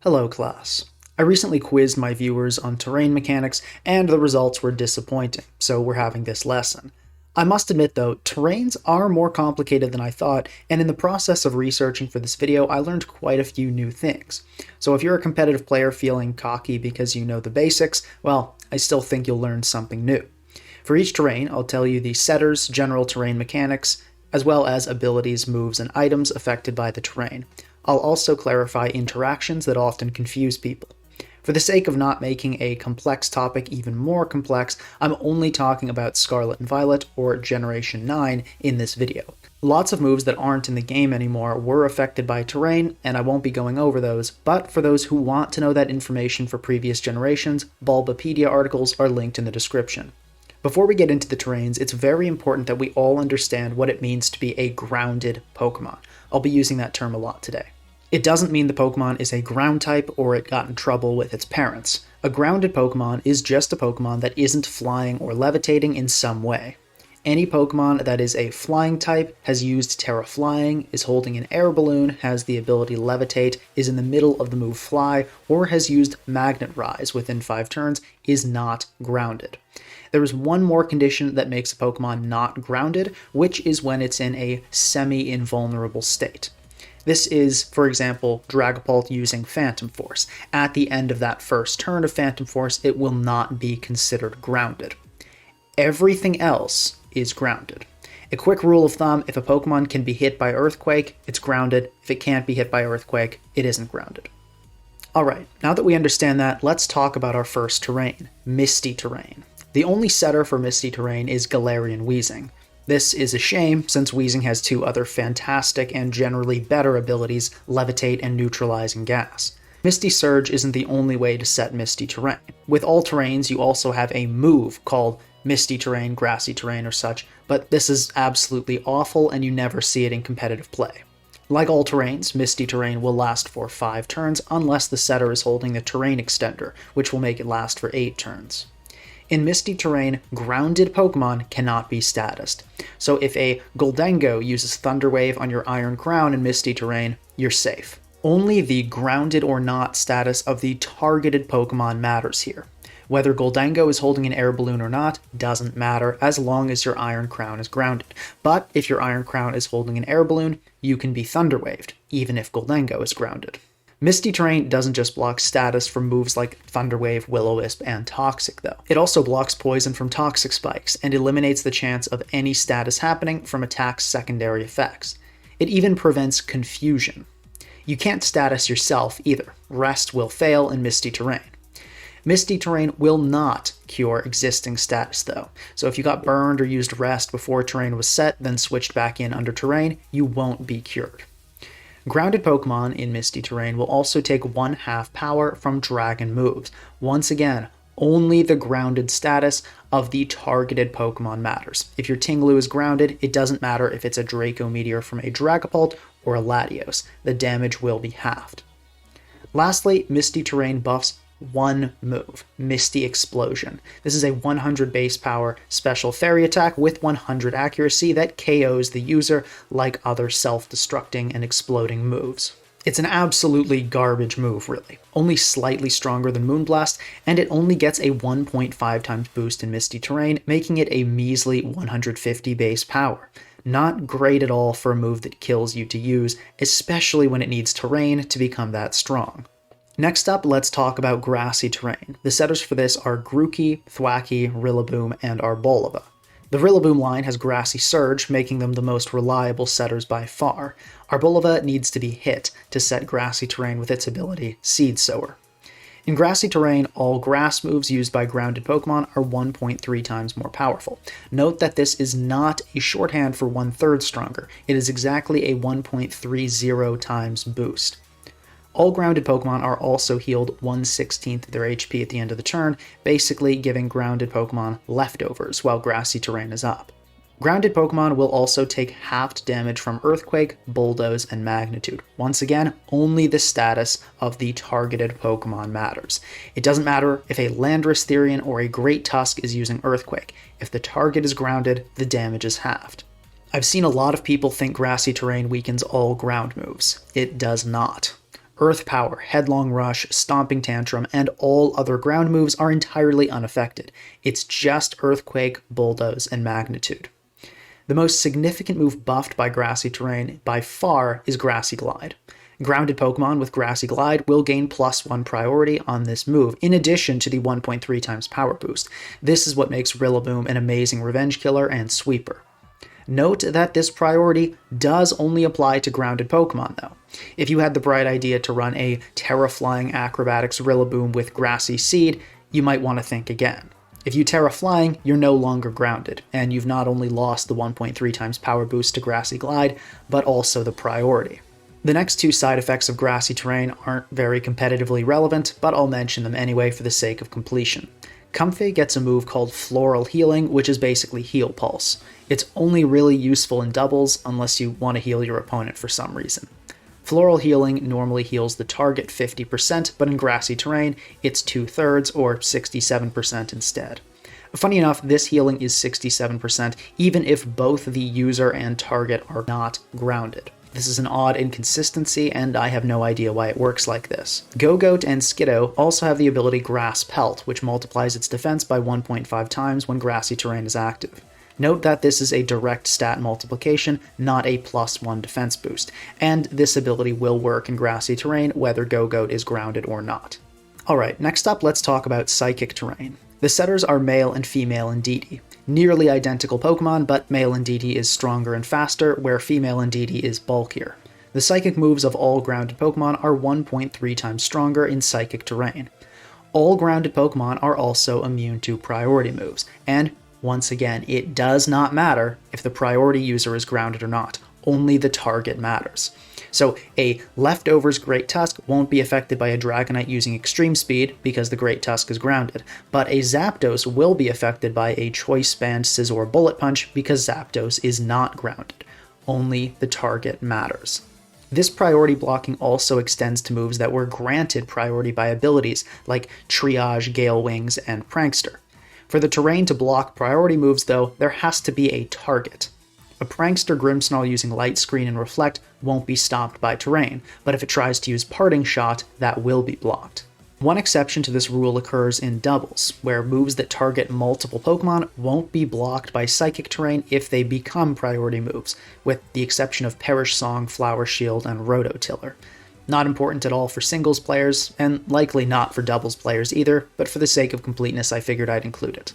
Hello class. I recently quizzed my viewers on terrain mechanics and the results were disappointing, so we're having this lesson. I must admit though, terrains are more complicated than I thought, and in the process of researching for this video I learned quite a few new things. So if you're a competitive player feeling cocky because you know the basics, well, I still think you'll learn something new. For each terrain, I'll tell you the setters, general terrain mechanics, as well as abilities, moves, and items affected by the terrain. I'll also clarify interactions that often confuse people. For the sake of not making a complex topic even more complex, I'm only talking about Scarlet and Violet, or Generation 9, in this video. Lots of moves that aren't in the game anymore were affected by terrain, and I won't be going over those, but for those who want to know that information for previous generations, Bulbapedia articles are linked in the description. Before we get into the terrains, it's very important that we all understand what it means to be a grounded Pokemon. I'll be using that term a lot today. It doesn't mean the Pokemon is a ground type or it got in trouble with its parents. A grounded Pokemon is just a Pokemon that isn't flying or levitating in some way. Any Pokemon that is a flying type, has used Terra Flying, is holding an air balloon, has the ability to levitate, is in the middle of the move Fly, or has used Magnet Rise within 5 turns, is not grounded. There is one more condition that makes a Pokemon not grounded, which is when it's in a semi-invulnerable state. This is, for example, Dragapult using Phantom Force. At the end of that first turn of Phantom Force, it will not be considered grounded. Everything else is grounded. A quick rule of thumb, if a Pokemon can be hit by Earthquake, it's grounded. If it can't be hit by Earthquake, it isn't grounded. Alright, now that we understand that, let's talk about our first terrain, Misty Terrain. The only setter for Misty Terrain is Galarian Weezing. This is a shame, since Weezing has 2 other fantastic and generally better abilities, Levitate and Neutralizing Gas. Misty Surge isn't the only way to set Misty Terrain. With all terrains, you also have a move called Misty Terrain, Grassy Terrain, or such, but this is absolutely awful and you never see it in competitive play. Like all terrains, Misty Terrain will last for 5 turns unless the setter is holding the Terrain Extender, which will make it last for 8 turns. In Misty Terrain, grounded Pokemon cannot be statused. So if a Gholdengo uses Thunder Wave on your Iron Crown in Misty Terrain, you're safe. Only the grounded or not status of the targeted Pokemon matters here. Whether Gholdengo is holding an air balloon or not doesn't matter as long as your Iron Crown is grounded. But if your Iron Crown is holding an air balloon, you can be Thunder Waved, even if Gholdengo is grounded. Misty Terrain doesn't just block status from moves like Thunder Wave, Will-O-Wisp, and Toxic though. It also blocks poison from Toxic Spikes, and eliminates the chance of any status happening from attack's secondary effects. It even prevents confusion. You can't status yourself either. Rest will fail in Misty Terrain. Misty Terrain will not cure existing status though, so if you got burned or used Rest before Terrain was set, then switched back in under Terrain, you won't be cured. Grounded Pokemon in Misty Terrain will also take 1/2 power from Dragon moves. Once again, only the grounded status of the targeted Pokemon matters. If your Tinglu is grounded, it doesn't matter if it's a Draco Meteor from a Dragapult or a Latios. The damage will be halved. Lastly, Misty Terrain buffs one move, Misty Explosion. This is a 100 base power special fairy attack with 100 accuracy that KOs the user like other self-destructing and exploding moves. It's an absolutely garbage move, really. Only slightly stronger than Moonblast, and it only gets a 1.5 times boost in Misty Terrain, making it a measly 150 base power. Not great at all for a move that kills you to use, especially when it needs terrain to become that strong. Next up, let's talk about Grassy Terrain. The setters for this are Grookey, Thwackey, Rillaboom, and Arboliva. The Rillaboom line has Grassy Surge, making them the most reliable setters by far. Arboliva needs to be hit to set Grassy Terrain with its ability, Seed Sower. In Grassy Terrain, all grass moves used by grounded Pokemon are 1.3 times more powerful. Note that this is not a shorthand for 1/3 stronger. It is exactly a 1.30 times boost. All grounded Pokemon are also healed 1/16 of their HP at the end of the turn, basically giving grounded Pokemon leftovers while Grassy Terrain is up. Grounded Pokemon will also take halved damage from Earthquake, Bulldoze, and Magnitude. Once again, only the status of the targeted Pokemon matters. It doesn't matter if a Landorus Therian or a Great Tusk is using Earthquake. If the target is grounded, the damage is halved. I've seen a lot of people think Grassy Terrain weakens all ground moves. It does not. Earth Power, Headlong Rush, Stomping Tantrum, and all other ground moves are entirely unaffected. It's just Earthquake, Bulldoze, and Magnitude. The most significant move buffed by Grassy Terrain by far is Grassy Glide. Grounded Pokemon with Grassy Glide will gain +1 priority on this move, in addition to the 1.3 times power boost. This is what makes Rillaboom an amazing revenge killer and sweeper. Note that this priority does only apply to grounded Pokemon, though. If you had the bright idea to run a Terra-Flying Acrobatics Rillaboom with Grassy Seed, you might want to think again. If you Terra-Flying, you're no longer grounded, and you've not only lost the 1.3 times power boost to Grassy Glide, but also the priority. The next two side effects of Grassy Terrain aren't very competitively relevant, but I'll mention them anyway for the sake of completion. Comfey gets a move called Floral Healing, which is basically Heal Pulse. It's only really useful in doubles unless you want to heal your opponent for some reason. Floral Healing normally heals the target 50%, but in Grassy Terrain, it's 2/3 or 67% instead. Funny enough, this healing is 67% even if both the user and target are not grounded. This is an odd inconsistency, and I have no idea why it works like this. Go-Goat and Skiddo also have the ability Grass Pelt, which multiplies its defense by 1.5 times when Grassy Terrain is active. Note that this is a direct stat multiplication, not a +1 defense boost, and this ability will work in Grassy Terrain whether Go-Goat is grounded or not. Alright, next up let's talk about Psychic Terrain. The setters are male and female Indeedee. Nearly identical Pokemon, but male Indeedee is stronger and faster, where female Indeedee is bulkier. The Psychic moves of all grounded Pokemon are 1.3 times stronger in Psychic Terrain. All grounded Pokemon are also immune to priority moves, and once again, it does not matter if the priority user is grounded or not, only the target matters. So a Leftovers Great Tusk won't be affected by a Dragonite using Extreme Speed because the Great Tusk is grounded, but a Zapdos will be affected by a Choice Band Scizor Bullet Punch because Zapdos is not grounded. Only the target matters. This priority blocking also extends to moves that were granted priority by abilities like Triage, Gale Wings, and Prankster. For the terrain to block priority moves, though, there has to be a target. A Prankster Grimmsnarl using Light Screen and Reflect won't be stopped by terrain, but if it tries to use Parting Shot, that will be blocked. One exception to this rule occurs in doubles, where moves that target multiple Pokemon won't be blocked by Psychic Terrain if they become priority moves, with the exception of Perish Song, Flower Shield, and Rototiller. Not important at all for singles players, and likely not for doubles players either, but for the sake of completeness I figured I'd include it.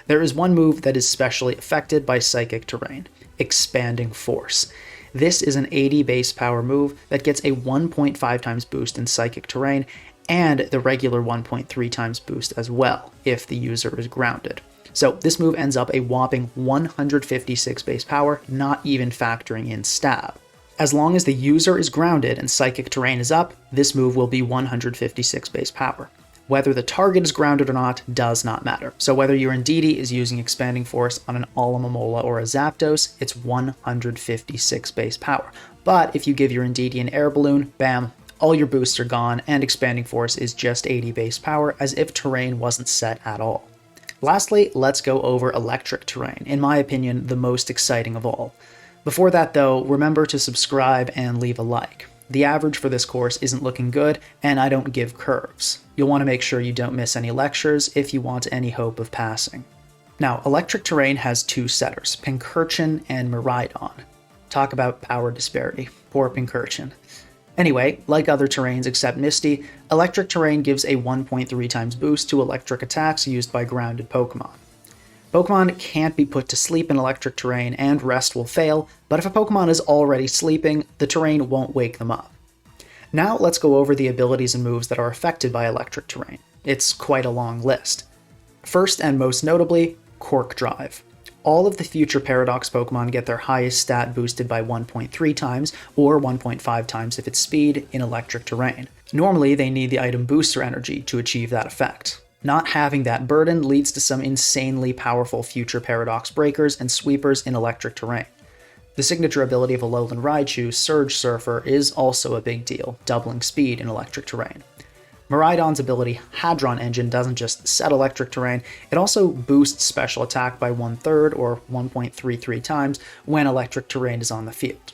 There is one move that is specially affected by Psychic Terrain: Expanding Force. This is an 80 base power move that gets a 1.5 times boost in Psychic Terrain, and the regular 1.3 times boost as well, if the user is grounded. So this move ends up a whopping 156 base power, not even factoring in Stab. As long as the user is grounded and Psychic Terrain is up, this move will be 156 base power. Whether the target is grounded or not does not matter. So whether your Indeedee is using Expanding Force on an Alomomola or a Zapdos, it's 156 base power. But if you give your Indeedee an Air Balloon, bam, all your boosts are gone, and Expanding Force is just 80 base power, as if terrain wasn't set at all. Lastly, let's go over Electric Terrain, in my opinion, the most exciting of all. Before that though, remember to subscribe and leave a like. The average for this course isn't looking good, and I don't give curves. You'll want to make sure you don't miss any lectures if you want any hope of passing. Now, Electric Terrain has two setters, Pincurchin and Miraidon. Talk about power disparity. Poor Pincurchin. Anyway, like other terrains except Misty, Electric Terrain gives a 1.3 times boost to electric attacks used by grounded Pokemon. Pokemon can't be put to sleep in Electric Terrain, and rest will fail, but if a Pokemon is already sleeping, the terrain won't wake them up. Now let's go over the abilities and moves that are affected by Electric Terrain. It's quite a long list. First and most notably, Cork Drive. All of the future Paradox Pokemon get their highest stat boosted by 1.3 times, or 1.5 times if it's speed, in Electric Terrain. Normally, they need the item Booster Energy to achieve that effect. Not having that burden leads to some insanely powerful future Paradox Breakers and Sweepers in Electric Terrain. The signature ability of Alolan Raichu, Surge Surfer, is also a big deal, doubling speed in Electric Terrain. Miraidon's ability, Hadron Engine, doesn't just set Electric Terrain, it also boosts special attack by 1/3 or 1.33 times when Electric Terrain is on the field.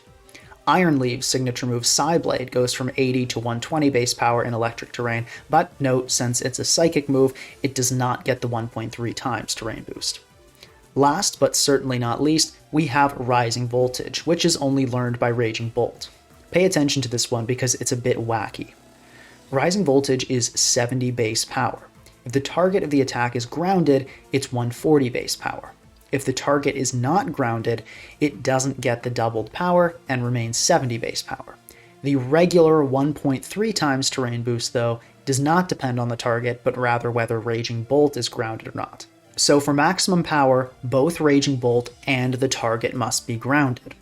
Iron Leaf's signature move Psyblade goes from 80 to 120 base power in electric terrain, but note, since it's a psychic move, it does not get the 1.3 times terrain boost. Last, but certainly not least, we have Rising Voltage, which is only learned by Raging Bolt. Pay attention to this one because it's a bit wacky. Rising Voltage is 70 base power. If the target of the attack is grounded, it's 140 base power. If the target is not grounded, it doesn't get the doubled power and remains 70 base power. The regular 1.3 times terrain boost, though, does not depend on the target, but rather whether Raging Bolt is grounded or not. So for maximum power, both Raging Bolt and the target must be grounded.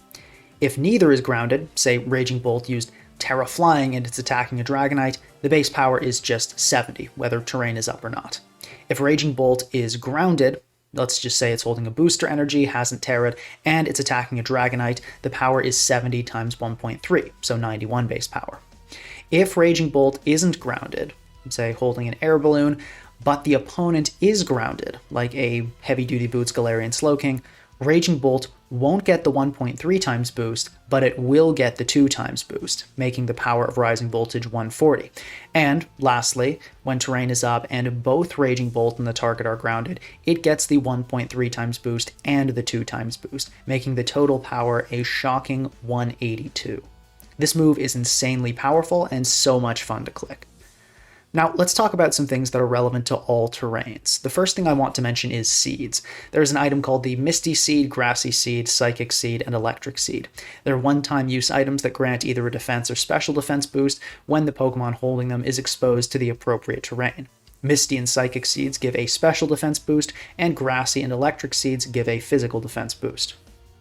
If neither is grounded, say Raging Bolt used Terra Flying and it's attacking a Dragonite, the base power is just 70, whether terrain is up or not. If Raging Bolt is grounded, let's just say it's holding a booster energy, hasn't terra'd, and it's attacking a Dragonite, the power is 70 times 1.3, so 91 base power. If Raging Bolt isn't grounded, say holding an air balloon, but the opponent is grounded, like a Heavy Duty Boots Galarian Slowking, Raging Bolt won't get the 1.3 times boost, but it will get the 2 times boost, making the power of Rising Voltage 140. And lastly, when terrain is up and both Raging Bolt and the target are grounded, it gets the 1.3 times boost and the 2 times boost, making the total power a shocking 182. This move is insanely powerful and so much fun to click. Now, let's talk about some things that are relevant to all terrains. The first thing I want to mention is seeds. There's an item called the Misty Seed, Grassy Seed, Psychic Seed, and Electric Seed. They're one-time use items that grant either a defense or special defense boost when the Pokemon holding them is exposed to the appropriate terrain. Misty and Psychic Seeds give a special defense boost, and Grassy and Electric Seeds give a physical defense boost.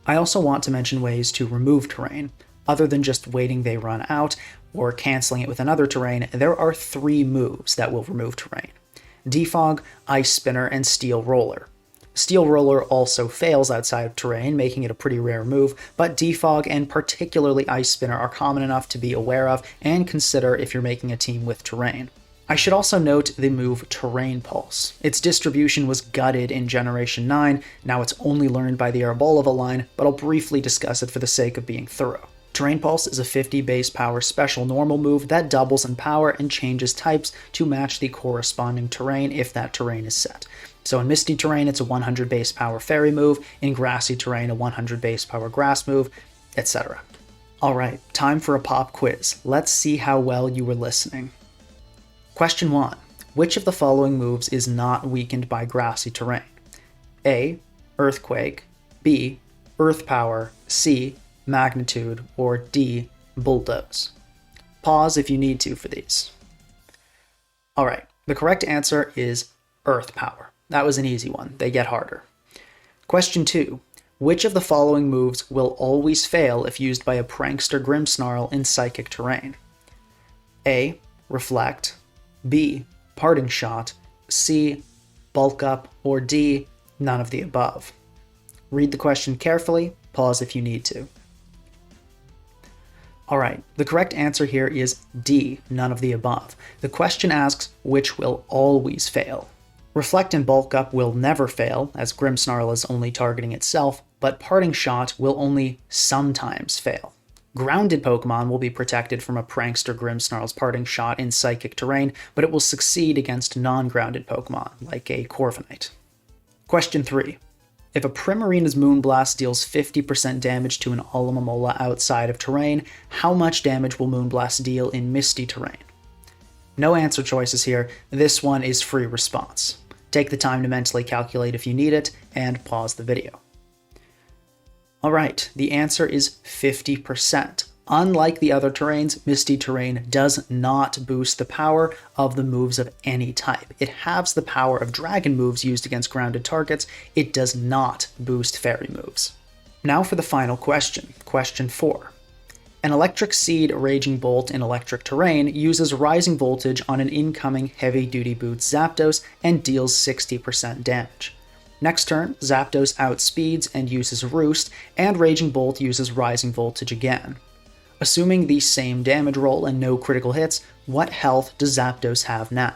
I also want to mention ways to remove terrain. Other than just waiting they run out, or canceling it with another terrain, there are 3 moves that will remove terrain: Defog, Ice Spinner, and Steel Roller. Steel Roller also fails outside of terrain, making it a pretty rare move, but Defog and particularly Ice Spinner are common enough to be aware of and consider if you're making a team with terrain. I should also note the move Terrain Pulse. Its distribution was gutted in Generation 9, now it's only learned by the Arboleva line, but I'll briefly discuss it for the sake of being thorough. Terrain Pulse is a 50 base power special normal move that doubles in power and changes types to match the corresponding terrain if that terrain is set. So in Misty Terrain, it's a 100 base power fairy move, in Grassy Terrain, a 100 base power grass move, etc. Alright, time for a pop quiz. Let's see how well you were listening. Question 1. Which of the following moves is not weakened by Grassy Terrain? A. Earthquake, B. Earth Power, C. Magnitude, or D. Bulldoze. Pause if you need to for these. Alright, the correct answer is Earth Power. That was an easy one. They get harder. Question 2. Which of the following moves will always fail if used by a Prankster Grimmsnarl in Psychic Terrain? A. Reflect, B. Parting Shot, C. Bulk Up, or D. None of the above. Read the question carefully, pause if you need to. Alright, the correct answer here is D, none of the above. The question asks which will always fail. Reflect and Bulk Up will never fail, as Grimmsnarl is only targeting itself, but Parting Shot will only sometimes fail. Grounded Pokemon will be protected from a Prankster Grimmsnarl's Parting Shot in Psychic Terrain, but it will succeed against non-grounded Pokemon, like a Corviknight. Question 3. If a Primarina's Moonblast deals 50% damage to an Alomomola outside of terrain, how much damage will Moonblast deal in Misty Terrain? No answer choices here, this one is free response. Take the time to mentally calculate if you need it, and pause the video. Alright, the answer is 50%. Unlike the other terrains, Misty Terrain does not boost the power of the moves of any type. It halves the power of dragon moves used against grounded targets. It does not boost fairy moves. Now for the final question, question 4. An Electric Seed Raging Bolt in Electric Terrain uses Rising Voltage on an incoming Heavy Duty Boots Zapdos and deals 60% damage. Next turn, Zapdos outspeeds and uses Roost, and Raging Bolt uses Rising Voltage again. Assuming the same damage roll and no critical hits, what health does Zapdos have now?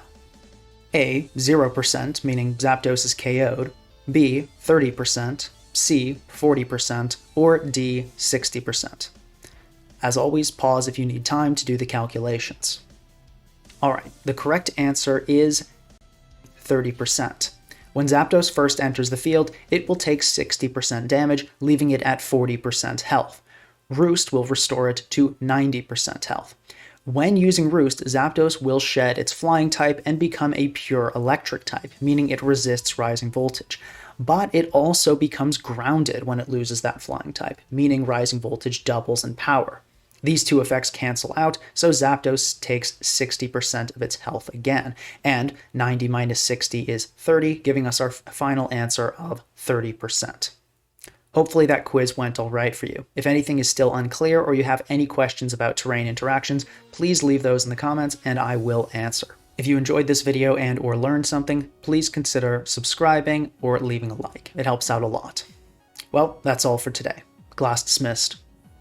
A. 0%, meaning Zapdos is KO'd, B. 30%, C. 40%, or D. 60%. As always, pause if you need time to do the calculations. Alright, the correct answer is 30%. When Zapdos first enters the field, it will take 60% damage, leaving it at 40% health. Roost will restore it to 90% health. When using Roost, Zapdos will shed its flying type and become a pure electric type, meaning it resists rising voltage. But it also becomes grounded when it loses that flying type, meaning rising voltage doubles in power. These two effects cancel out, so Zapdos takes 60% of its health again, and 90 minus 60 is 30, giving us our final answer of 30%. Hopefully that quiz went all right for you. If anything is still unclear or you have any questions about terrain interactions, please leave those in the comments and I will answer. If you enjoyed this video and or learned something, please consider subscribing or leaving a like. It helps out a lot. Well, that's all for today. Class dismissed.